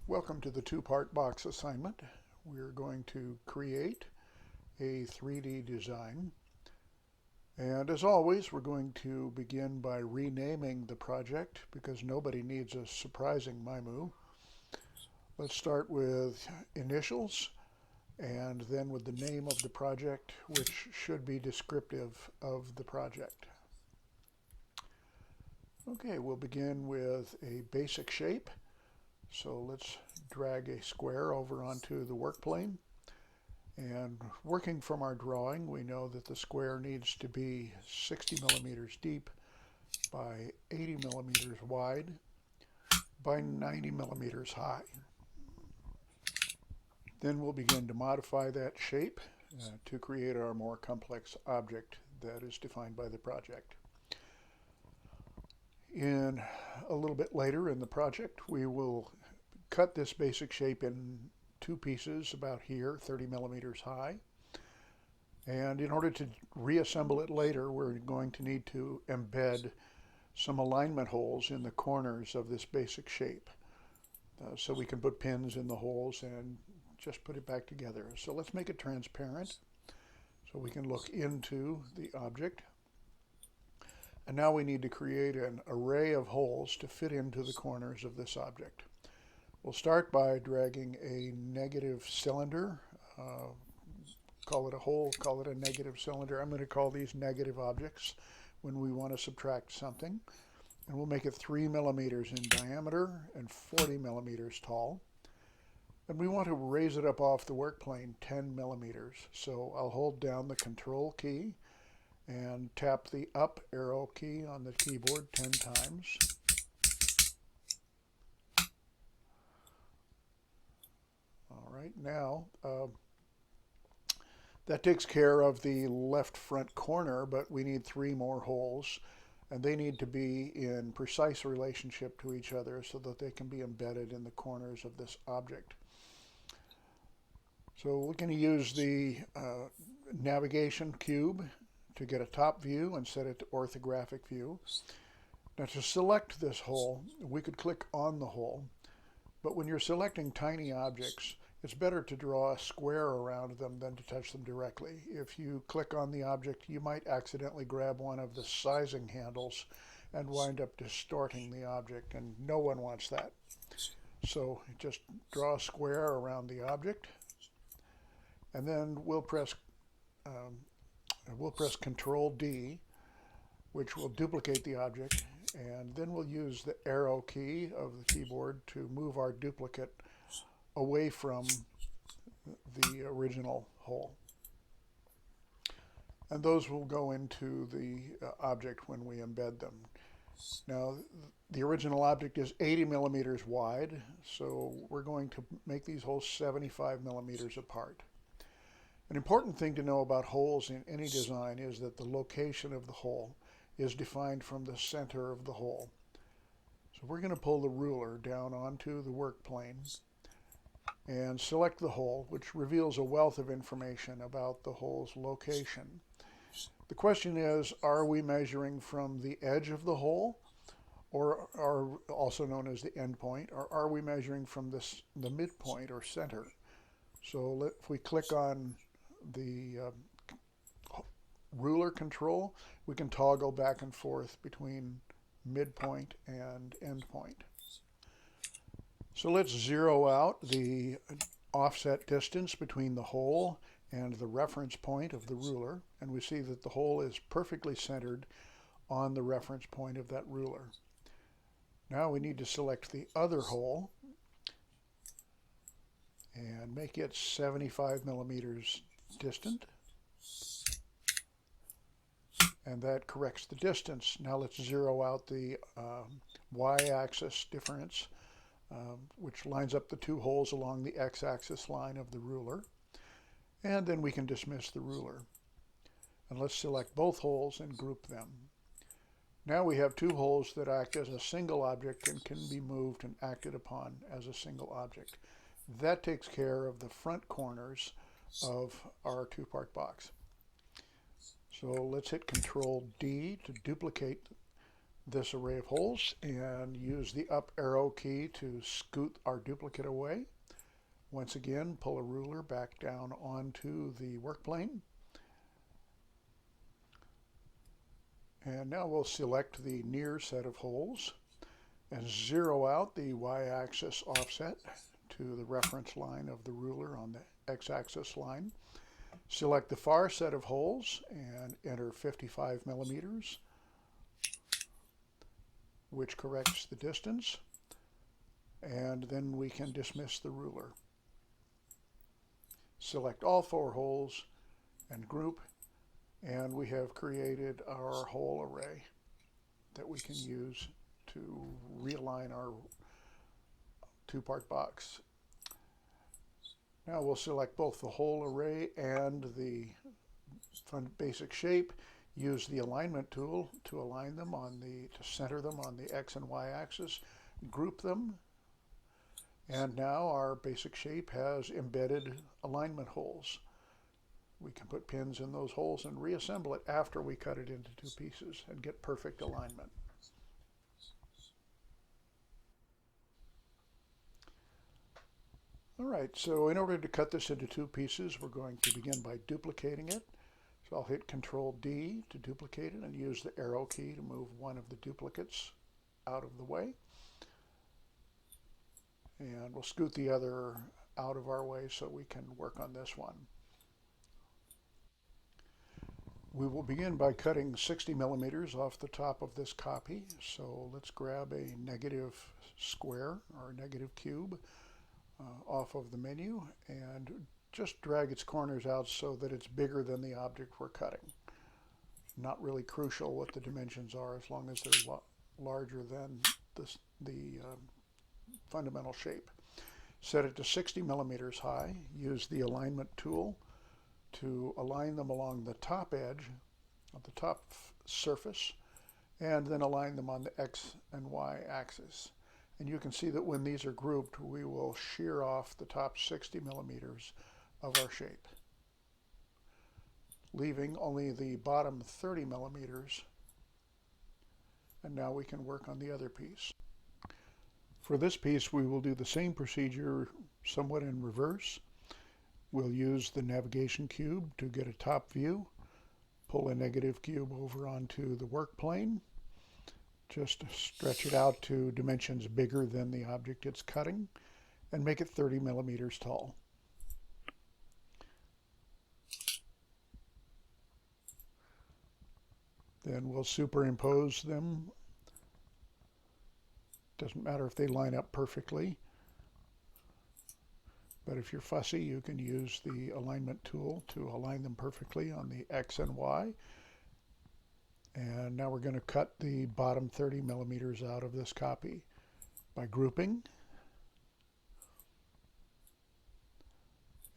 Welcome to the two-part box assignment. We're going to create a 3D design. And as always, we're going to begin by renaming the project because nobody needs a surprising my move. Let's start with initials and then with the name of the project, which should be descriptive of the project. Okay, we'll begin with a basic shape. So let's drag a square over onto the work plane. And working from our drawing, we know that the square needs to be 60 millimeters deep by 80 millimeters wide by 90 millimeters high. Then we'll begin to modify that shape to create our more complex object that is defined by the project. In a little bit later in the project, we will cut this basic shape in two pieces about here, 30 millimeters high. And in order to reassemble it later, we're going to need to embed some alignment holes in the corners of this basic shape. So we can put pins in the holes and just put it back together. So let's make it transparent so we can look into the object. And now we need to create an array of holes to fit into the corners of this object. We'll start by dragging a negative cylinder. Call it a hole, call it a negative cylinder. I'm going to call these negative objects when we want to subtract something. And we'll make it 3 millimeters in diameter and 40 millimeters tall. And we want to raise it up off the work plane 10 millimeters. So I'll hold down the Control key and tap the up arrow key on the keyboard 10 times. All right, now that takes care of the left front corner, but we need 3 more holes, and they need to be in precise relationship to each other so that they can be embedded in the corners of this object. So we're going to use the navigation cube to get a top view and set it to orthographic view. Now to select this hole, we could click on the hole, but when you're selecting tiny objects, it's better to draw a square around them than to touch them directly. If you click on the object, you might accidentally grab one of the sizing handles and wind up distorting the object, and no one wants that. So just draw a square around the object, and then we'll press Control D, which will duplicate the object, and then we'll use the arrow key of the keyboard to move our duplicate away from the original hole. And those will go into the object when we embed them. Now, the original object is 80 millimeters wide, so we're going to make these holes 75 millimeters apart. An important thing to know about holes in any design is that the location of the hole is defined from the center of the hole. So we're going to pull the ruler down onto the work plane and select the hole, which reveals a wealth of information about the hole's location. The question is, are we measuring from the edge of the hole, or are also known as the end point, or are we measuring from the midpoint or center? So if we click on the ruler control, we can toggle back and forth between midpoint and endpoint. So let's zero out the offset distance between the hole and the reference point of the ruler, and we see that the hole is perfectly centered on the reference point of that ruler. Now we need to select the other hole and make it 75 millimeters distant, and that corrects the distance. Now let's zero out the y-axis difference, which lines up the two holes along the x-axis line of the ruler, and then we can dismiss the ruler. And let's select both holes and group them. Now we have two holes that act as a single object and can be moved and acted upon as a single object. That takes care of the front corners of our two-part box. So let's hit Control D to duplicate this array of holes and use the up arrow key to scoot our duplicate away. Once again, pull a ruler back down onto the work plane. And now we'll select the near set of holes and zero out the y-axis offset to the reference line of the ruler on the x-axis line. Select the far set of holes and enter 55 millimeters, which corrects the distance, and then we can dismiss the ruler. Select all 4 holes and group, and we have created our hole array that we can use to realign our two-part box. Now we'll select both the hole array and the basic shape. Use the alignment tool to align them to center them on the X and Y axis. Group them. And now our basic shape has embedded alignment holes. We can put pins in those holes and reassemble it after we cut it into 2 pieces and get perfect alignment. All right, so in order to cut this into 2 pieces, we're going to begin by duplicating it. So I'll hit Control D to duplicate it and use the arrow key to move one of the duplicates out of the way. And we'll scoot the other out of our way so we can work on this one. We will begin by cutting 60 millimeters off the top of this copy. So let's grab a negative square or negative cube off of the menu and just drag its corners out so that it's bigger than the object we're cutting. Not really crucial what the dimensions are as long as they're larger than the fundamental shape. Set it to 60 millimeters high. Use the alignment tool to align them along the top edge of the top surface and then align them on the X and Y axis. And you can see that when these are grouped, we will shear off the top 60 millimeters of our shape, leaving only the bottom 30 millimeters. And now we can work on the other piece. For this piece, we will do the same procedure somewhat in reverse. We'll use the navigation cube to get a top view, pull a negative cube over onto the work plane, just stretch it out to dimensions bigger than the object it's cutting, and make it 30 millimeters tall. Then we'll superimpose them. Doesn't matter if they line up perfectly, but if you're fussy, you can use the alignment tool to align them perfectly on the X and Y. And now we're going to cut the bottom 30 millimeters out of this copy by grouping.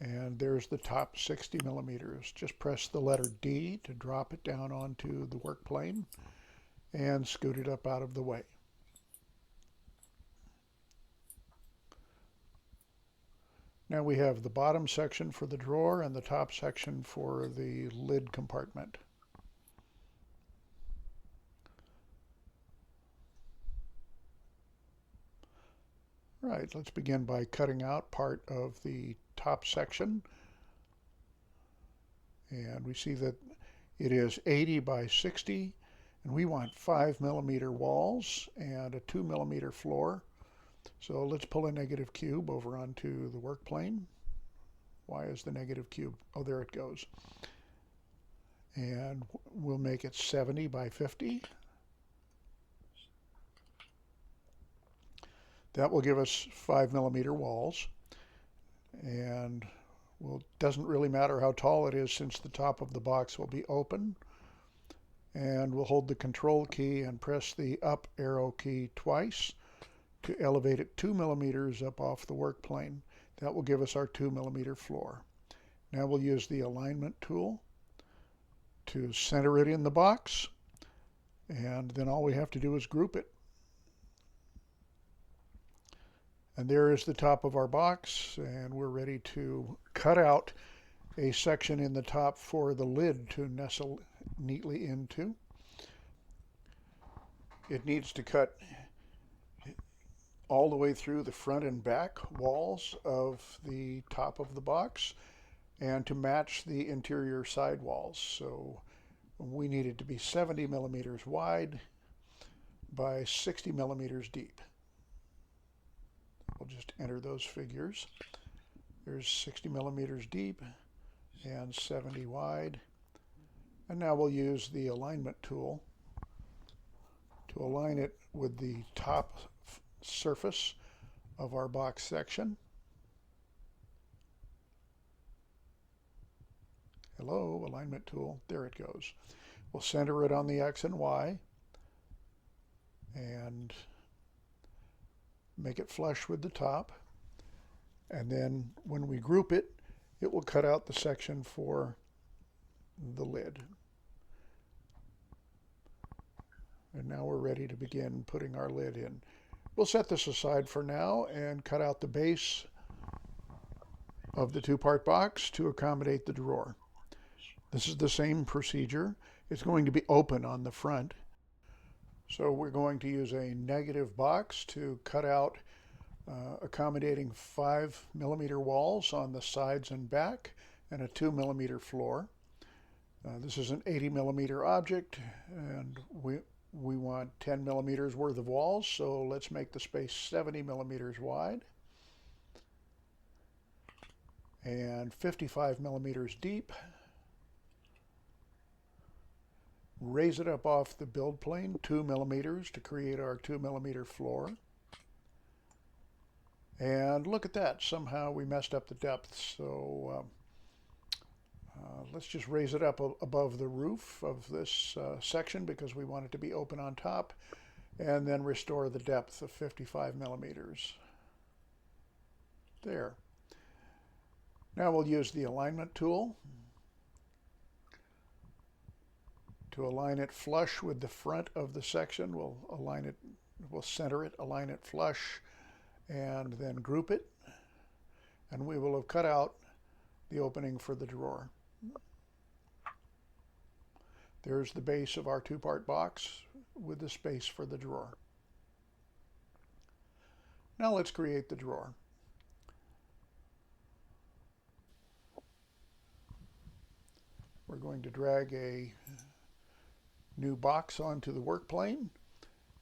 And there's the top 60 millimeters. Just press the letter D to drop it down onto the work plane and scoot it up out of the way. Now we have the bottom section for the drawer and the top section for the lid compartment. Right, let's begin by cutting out part of the top section. And we see that it is 80 by 60, and we want 5 millimeter walls and a 2 millimeter floor. So let's pull a negative cube over onto the work plane. Why is the negative cube? Oh, there it goes. And we'll make it 70 by 50. That will give us 5 millimeter walls. And it doesn't really matter how tall it is since the top of the box will be open. And we'll hold the Control key and press the up arrow key twice to elevate it 2 millimeters up off the work plane. That will give us our 2 millimeter floor. Now we'll use the alignment tool to center it in the box, and then all we have to do is group it. And there is the top of our box, and we're ready to cut out a section in the top for the lid to nestle neatly into. It needs to cut all the way through the front and back walls of the top of the box and to match the interior side walls. So we need it to be 70 millimeters wide by 60 millimeters deep. We'll just enter those figures. There's 60 millimeters deep and 70 wide. And now we'll use the alignment tool to align it with the top surface of our box section. Hello, alignment tool. There it goes. We'll center it on the X and Y and make it flush with the top. And then when we group it, it will cut out the section for the lid. And now we're ready to begin putting our lid in. We'll set this aside for now and cut out the base of the two-part box to accommodate the drawer. This is the same procedure. It's going to be open on the front. So we're going to use a negative box to cut out accommodating 5 millimeter walls on the sides and back and a 2 millimeter floor. This is an 80 millimeter object and we want 10 millimeters worth of walls, so let's make the space 70 millimeters wide and 55 millimeters deep. Raise it up off the build plane 2 millimeters to create our 2 millimeter floor. And look at that, somehow we messed up the depth, so let's just raise it up above the roof of this section because we want it to be open on top, and then restore the depth of 55 millimeters. There. Now we'll use the alignment tool to align it flush with the front of the section. We'll align it, we'll center it, align it flush, and then group it. And we will have cut out the opening for the drawer. There's the base of our two-part box with the space for the drawer. Now let's create the drawer. We're going to drag a new box onto the work plane,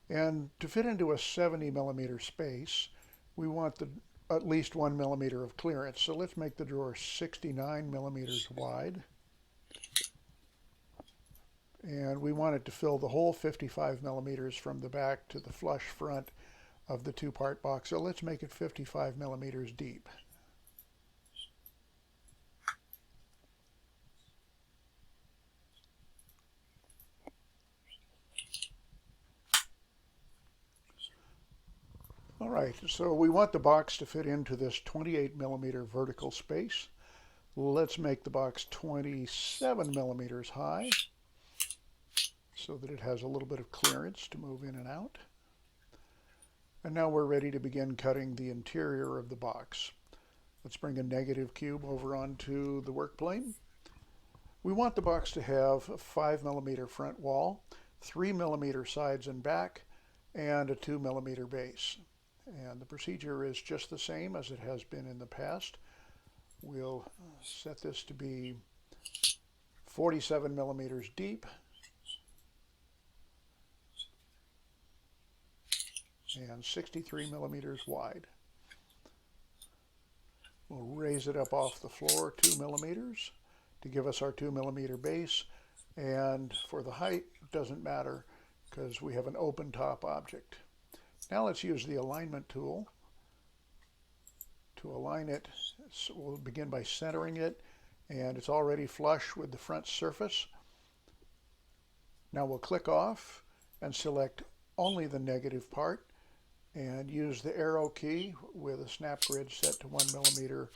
and to fit into a 70 millimeter space we want at least 1 millimeter of clearance, so let's make the drawer 69 millimeters wide, and we want it to fill the whole 55 millimeters from the back to the flush front of the two-part box, so let's make it 55 millimeters deep. All right, so we want the box to fit into this 28 millimeter vertical space. Let's make the box 27 millimeters high so that it has a little bit of clearance to move in and out. And now we're ready to begin cutting the interior of the box. Let's bring a negative cube over onto the work plane. We want the box to have a 5 millimeter front wall, 3 millimeter sides and back, and a 2 millimeter base. And the procedure is just the same as it has been in the past. We'll set this to be 47 millimeters deep and 63 millimeters wide. We'll raise it up off the floor 2 millimeters to give us our 2 millimeter base, and for the height it doesn't matter because we have an open top object. Now let's use the alignment tool to align it. So we'll begin by centering it, and it's already flush with the front surface. Now we'll click off and select only the negative part and use the arrow key with a snap grid set to 1 millimeter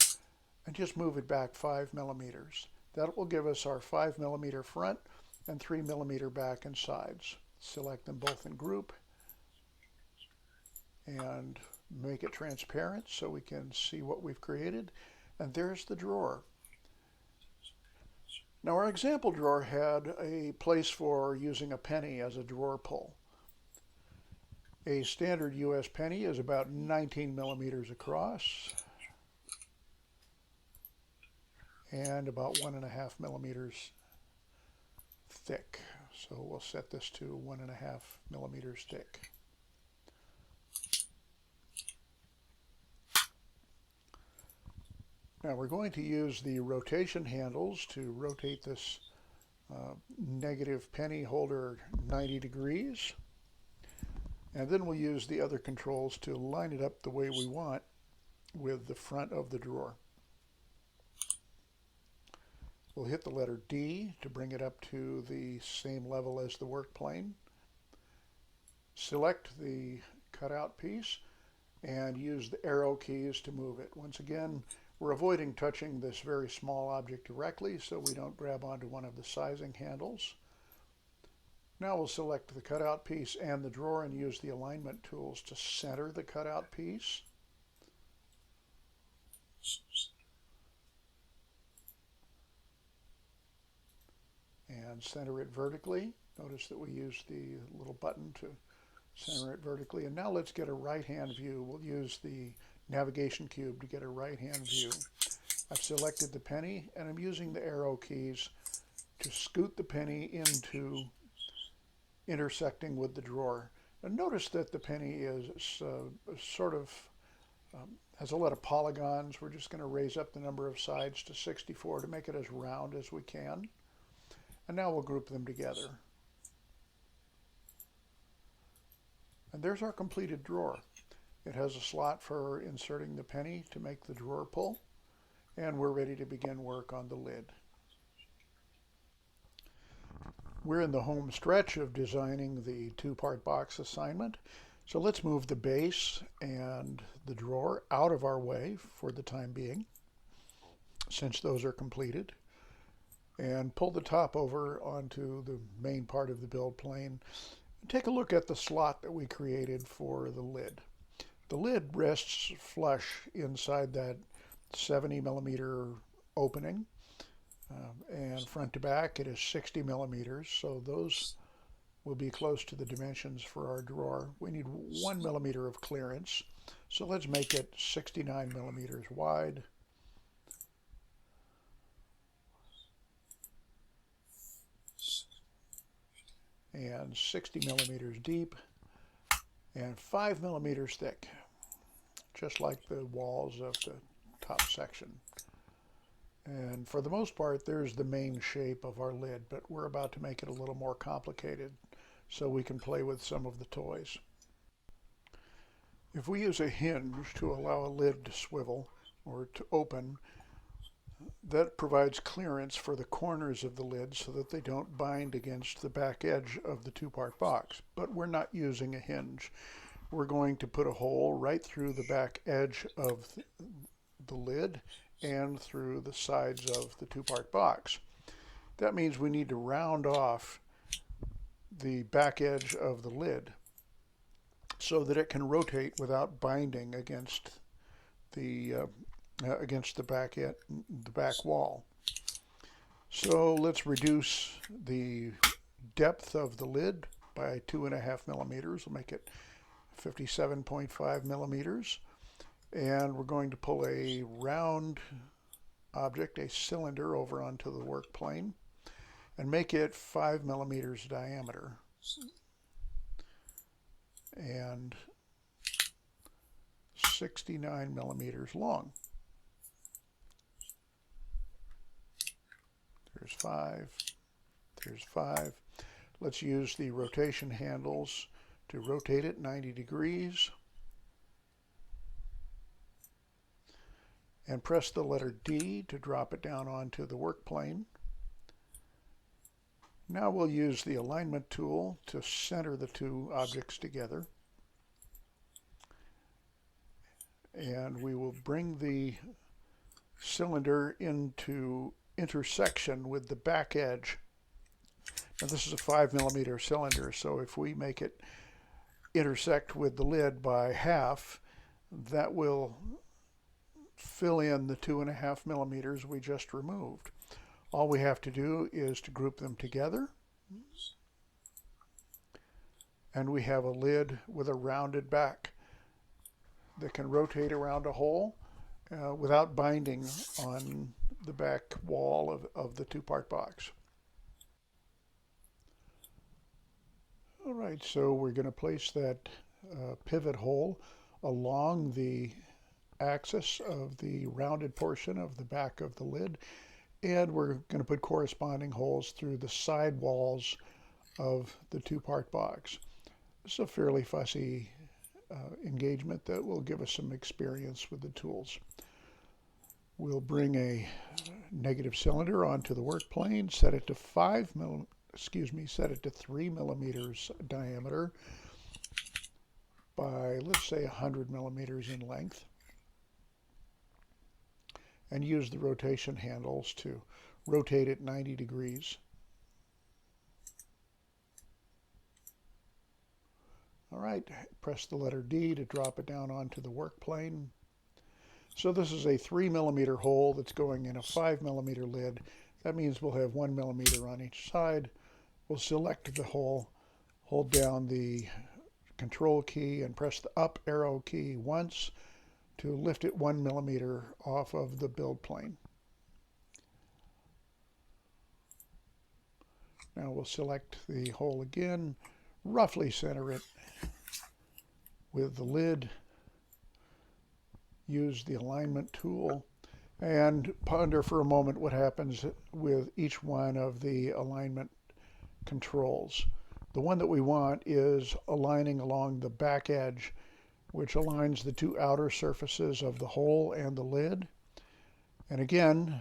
and just move it back 5 millimeters. That will give us our 5 millimeter front and 3 millimeter back and sides. Select them both in group and make it transparent so we can see what we've created. And there's the drawer. Now our example drawer had a place for using a penny as a drawer pull. A standard US penny is about 19 millimeters across and about 1.5 millimeters thick. So we'll set this to 1.5 millimeters thick. Now we're going to use the rotation handles to rotate this negative penny holder 90 degrees. And then we'll use the other controls to line it up the way we want with the front of the drawer. We'll hit the letter D to bring it up to the same level as the work plane. Select the cutout piece and use the arrow keys to move it. Once again, we're avoiding touching this very small object directly so we don't grab onto one of the sizing handles. Now we'll select the cutout piece and the drawer and use the alignment tools to center the cutout piece. And center it vertically. Notice that we use the little button to center it vertically. And now let's get a right-hand view. We'll use the navigation cube to get a right-hand view. I've selected the penny and I'm using the arrow keys to scoot the penny into intersecting with the drawer. And notice that the penny is has a lot of polygons. We're just going to raise up the number of sides to 64 to make it as round as we can. And now we'll group them together. And there's our completed drawer. It has a slot for inserting the penny to make the drawer pull. And we're ready to begin work on the lid. We're in the home stretch of designing the two-part box assignment. So let's move the base and the drawer out of our way for the time being, since those are completed. And pull the top over onto the main part of the build plane. Take a look at the slot that we created for the lid. The lid rests flush inside that 70 millimeter opening, and front to back it is 60 millimeters, so those will be close to the dimensions for our drawer. We need 1 millimeter of clearance, so let's make it 69 millimeters wide. And 60 millimeters deep and 5 millimeters thick, just like the walls of the top section. And for the most part, there's the main shape of our lid, but we're about to make it a little more complicated so we can play with some of the toys. If we use a hinge to allow a lid to swivel or to open, that provides clearance for the corners of the lid so that they don't bind against the back edge of the two-part box. But we're not using a hinge. We're going to put a hole right through the back edge of the lid and through the sides of the two-part box. That means we need to round off the back edge of the lid so that it can rotate without binding against the back wall. So let's reduce the depth of the lid by 2.5 millimeters. We'll make it 57.5 millimeters. And we're going to pull a round object, a cylinder, over onto the work plane and make it 5 millimeters diameter and 69 millimeters long. There's 5, there's 5. Let's use the rotation handles to rotate it 90 degrees. And press the letter D to drop it down onto the work plane. Now we'll use the alignment tool to center the two objects together. And we will bring the cylinder into intersection with the back edge. Now this is a 5 millimeter cylinder, so if we make it intersect with the lid by half, that will fill in the 2.5 millimeters we just removed. All we have to do is to group them together and we have a lid with a rounded back that can rotate around a hole without binding on the back wall of the two-part box. All right, so we're going to place that pivot hole along the axis of the rounded portion of the back of the lid, and we're going to put corresponding holes through the side walls of the two-part box. It's a fairly fussy engagement that will give us some experience with the tools. We'll bring a negative cylinder onto the work plane, set it to 3 millimeters diameter by, let's say, 100 millimeters in length, and use the rotation handles to rotate it 90 degrees. All right, press the letter D to drop it down onto the work plane. So this is a 3 millimeter hole that's going in a 5 millimeter lid. That means we'll have 1 millimeter on each side. We'll select the hole, hold down the Control key and press the up arrow key once to lift it 1 millimeter off of the build plane. Now we'll select the hole again, roughly center it with the lid, use the alignment tool, and ponder for a moment what happens with each one of the alignment controls. The one that we want is aligning along the back edge, which aligns the two outer surfaces of the hole and the lid. And again,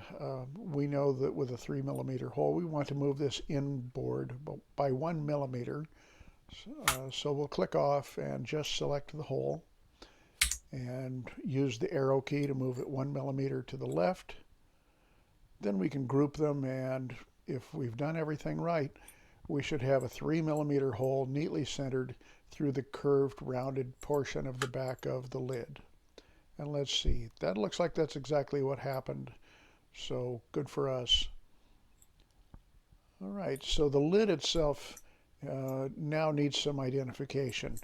we know that with a 3 millimeter hole, we want to move this inboard by 1 millimeter. So we'll click off and just select the hole and use the arrow key to move it 1 millimeter to the left. Then we can group them, and if we've done everything right, we should have a 3 millimeter hole neatly centered through the curved rounded portion of the back of the lid. And let's see, that looks like that's exactly what happened, so good for us. All right, so the lid itself now needs some identification.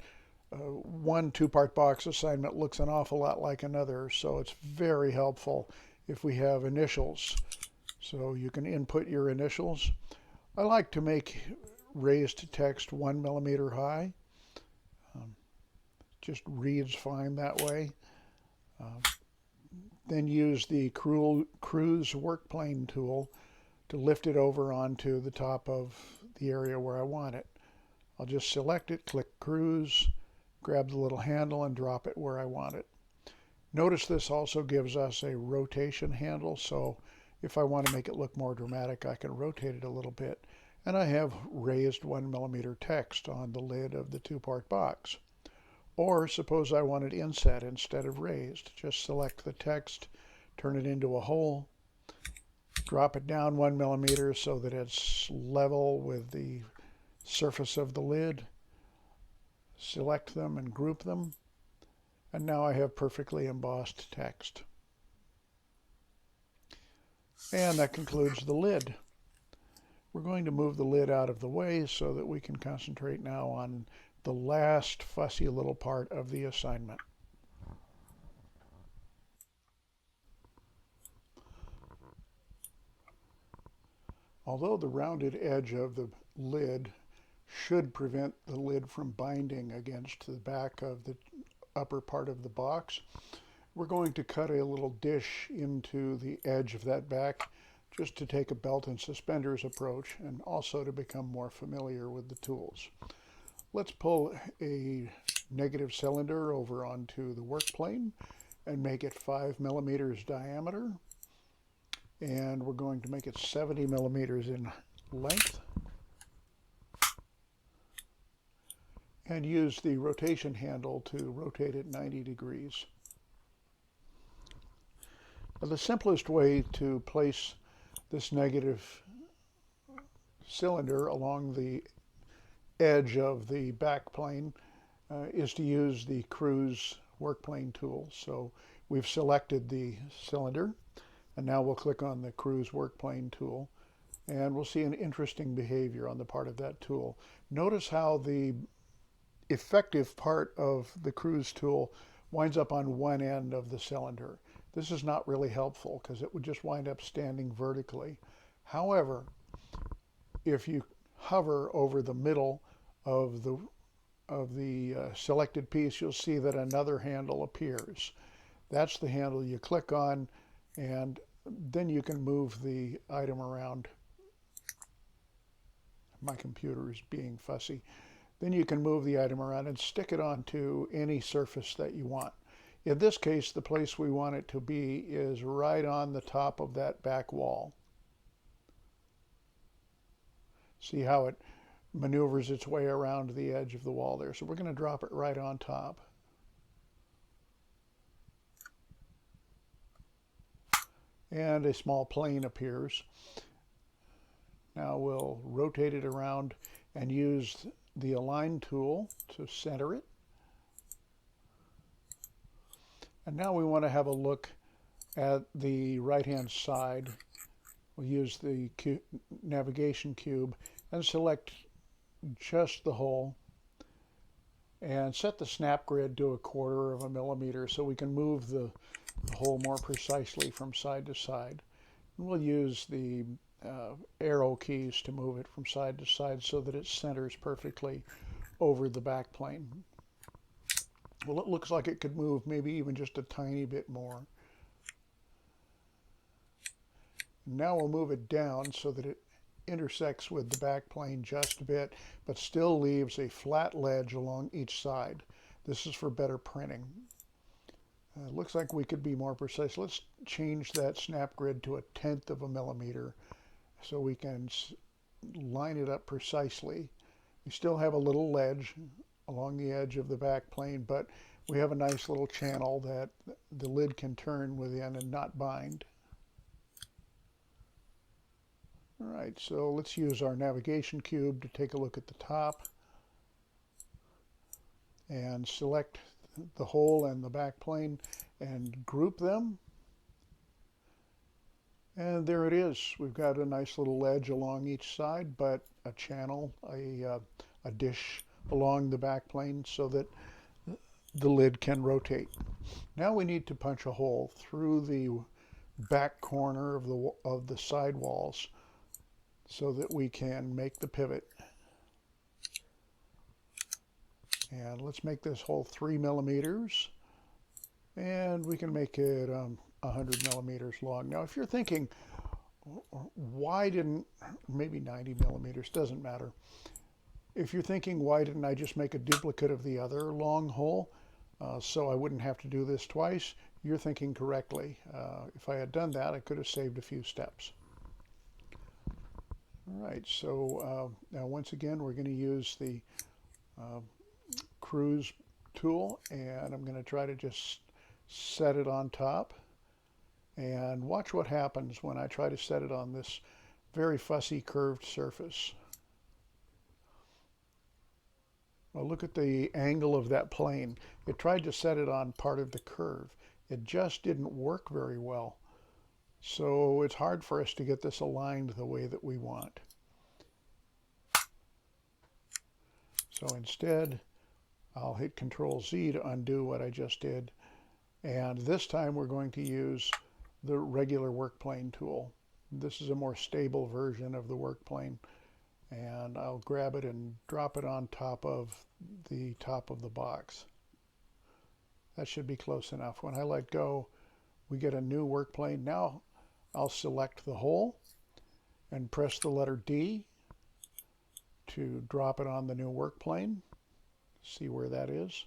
One two-part box assignment looks an awful lot like another, so it's very helpful if we have initials. So you can input your initials. I like to make raised text 1 millimeter high. Just reads fine that way. Then use the cruise work plane tool to lift it over onto the top of the area where I want it. I'll just select it, click cruise, grab the little handle and drop it where I want it. Notice this also gives us a rotation handle, so if I want to make it look more dramatic, I can rotate it a little bit. And I have raised 1 millimeter text on the lid of the two-part box. Or suppose I wanted inset instead of raised. Just select the text, turn it into a hole, drop it down 1 millimeter so that it's level with the surface of the lid. Select them and group them. And now I have perfectly embossed text. And that concludes the lid. We're going to move the lid out of the way so that we can concentrate now on the last fussy little part of the assignment. Although the rounded edge of the lid should prevent the lid from binding against the back of the upper part of the box, we're going to cut a little dish into the edge of that back just to take a belt and suspenders approach and also to become more familiar with the tools. Let's pull a negative cylinder over onto the work plane and make it 5 millimeters diameter. And we're going to make it 70 millimeters in length. And use the rotation handle to rotate it 90 degrees. Now, the simplest way to place this negative cylinder along the edge of the back plane is to use the cruise work plane tool. So we've selected the cylinder, and now we'll click on the cruise work plane tool, and we'll see an interesting behavior on the part of that tool. Notice how the effective part of the cruise tool winds up on one end of the cylinder. This is not really helpful because it would just wind up standing vertically. However, if you hover over the middle of the selected piece, you'll see that another handle appears. That's the handle you click on, and then you can move the item around. My computer is being fussy. Then you can move the item around and stick it onto any surface that you want. In this case, the place we want it to be is right on the top of that back wall. See how it maneuvers its way around the edge of the wall there. So we're going to drop it right on top. And a small plane appears. Now we'll rotate it around and use the align tool to center it. And now we want to have a look at the right-hand side. We'll use the navigation cube and select just the hole and set the snap grid to 1/4 of a millimeter so we can move the hole more precisely from side to side. And we'll use the arrow keys to move it from side to side so that it centers perfectly over the back plane. Well, it looks like it could move maybe even just a tiny bit more. Now we'll move it down so that it intersects with the back plane just a bit, but still leaves a flat ledge along each side. This is for better printing. It looks like we could be more precise. Let's change that snap grid to 1/10 of a millimeter so we can line it up precisely. We still have a little ledge along the edge of the back plane, but we have a nice little channel that the lid can turn within and not bind. All right, so let's use our navigation cube to take a look at the top and select the hole and the back plane and group them. And there it is. We've got a nice little ledge along each side, but a channel, a dish along the back plane so that the lid can rotate. Now we need to punch a hole through the back corner of the side walls so that we can make the pivot. And let's make this hole 3 millimeters, and we can make it 100 millimeters long. Now, if you're thinking, why didn't, maybe 90 millimeters, doesn't matter. If you're thinking, why didn't I just make a duplicate of the other long hole so I wouldn't have to do this twice, you're thinking correctly. If I had done that, I could have saved a few steps. All right, so now once again, we're going to use the cruise tool, and I'm going to try to just set it on top. And watch what happens when I try to set it on this very fussy curved surface. Well, look at the angle of that plane. It tried to set it on part of the curve. It just didn't work very well. So it's hard for us to get this aligned the way that we want. So instead, I'll hit Control-Z to undo what I just did. And this time we're going to use the regular workplane tool. This is a more stable version of the workplane. And I'll grab it and drop it on top of the box. That should be close enough. When I let go, we get a new workplane. Now I'll select the hole and press the letter D to drop it on the new workplane. See where that is.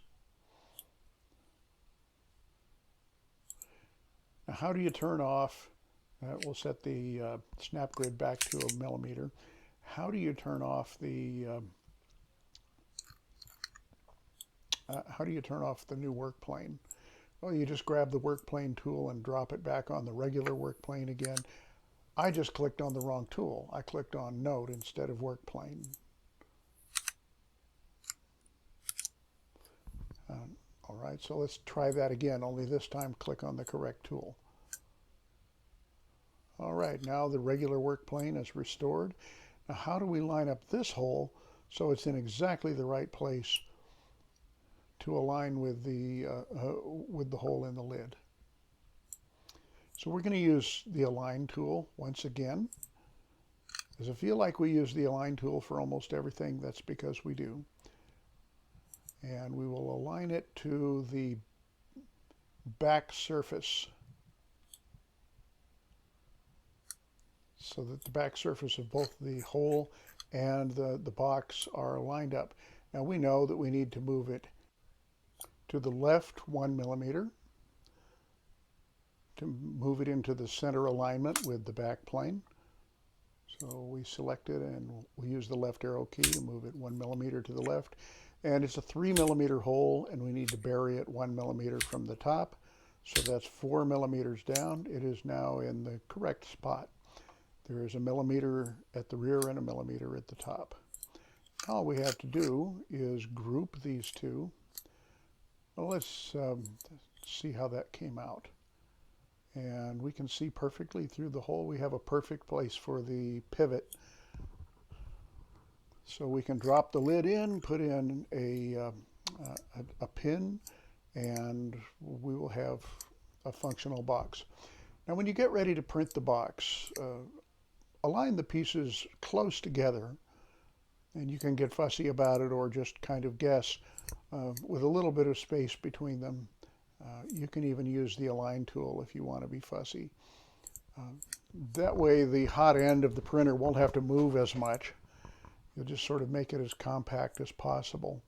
Now, how do you turn off? We'll set the snap grid back to a millimeter. How do you turn off the new workplane? Well, you just grab the workplane tool and drop it back on the regular workplane again. I just clicked on the wrong tool. I clicked on Node instead of workplane. All right, so let's try that again, only this time click on the correct tool. All right, now the regular workplane is restored. Now, how do we line up this hole so it's in exactly the right place to align with the hole in the lid. So we're going to use the align tool once again. Does it feel like we use the align tool for almost everything? That's because we do. And we will align it to the back surface so that the back surface of both the hole and the box are lined up. Now we know that we need to move it to the left 1 millimeter to move it into the center alignment with the back plane. So we select it and we use the left arrow key to move it 1 millimeter to the left. And it's a 3 millimeter hole, and we need to bury it 1 millimeter from the top. So that's 4 millimeters down. It is now in the correct spot. There is a millimeter at the rear and a millimeter at the top. All we have to do is group these two. Well, let's see how that came out. And we can see perfectly through the hole. We have a perfect place for the pivot. So we can drop the lid in, put in a pin, and we will have a functional box. Now when you get ready to print the box, align the pieces close together, and you can get fussy about it or just kind of guess with a little bit of space between them. You can even use the align tool if you want to be fussy. That way the hot end of the printer won't have to move as much. You'll just sort of make it as compact as possible.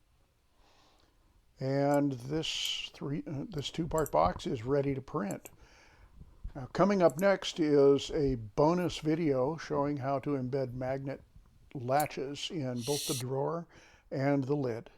And this two-part box is ready to print. Now, coming up next is a bonus video showing how to embed magnet latches in both the drawer and the lid.